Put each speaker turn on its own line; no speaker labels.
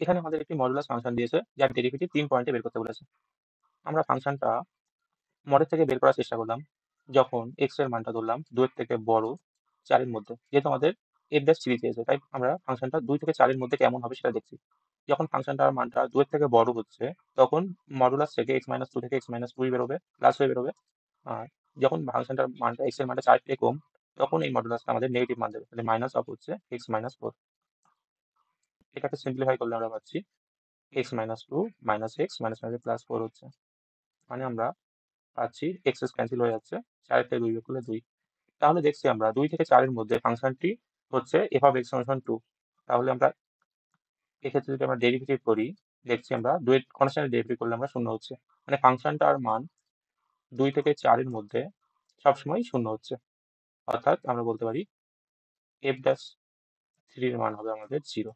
এখানে আমাদের একটি মডুলাস ফাংশন দিয়েছে যার ডেরিভেটিভ 3 পয়েন্টে বের করতে বলেছে। আমরা ফাংশনটা মডেল থেকে বের করার চেষ্টা করলাম যখন x এর মানটা ধরলাম 2 এর থেকে বড় 4 এর মধ্যে। যেহেতু আমাদের f'3 চেয়েছে তাই আমরা ফাংশনটা 2 থেকে 4 এর মধ্যে কেমন হবে সেটা দেখছি। যখন ফাংশনটার মানটা 2 এর থেকে বড় হচ্ছে তখন মডুলাস থেকে x-2 থেকে x-2 বেরোবে, প্লাস হয়ে বেরোবে। আর যখন ফাংশনটার মানটা x এর মানটা 4 থেকে কম তখন এই মডুলাসটা আমাদের নেগেটিভ মান দেবে। তাহলে মাইনাস অফ হচ্ছে x-4। এটাকে সিম্পলিফাই করলে আমরা পাচ্ছি x-2 x প্লাস 4 হচ্ছে। মানে আমরা পাচ্ছি এক্সেস ক্যান্সেল হয়ে যাচ্ছে, 4 থেকে 2 বিয়োগ করলে 2। তাহলে দেখছি আমরা 2 থেকে 4 এর মধ্যে ফাংশনটি হচ্ছে f of x সমান 2। তাহলে আমরা এক্ষেত্রে যদি আমরা ডেরিভেটিভ করি দেখছি আমরা 2 এর কনস্ট্যান্ট ডেরিভেটিভ করলে আমরা 0 হচ্ছে। মানে ফাংশনটার মান 2 থেকে 4 এর মধ্যে সবসময় 0 হচ্ছে। অর্থাৎ আমরা বলতে পারি f'3 এর মান হবে আমাদের 0।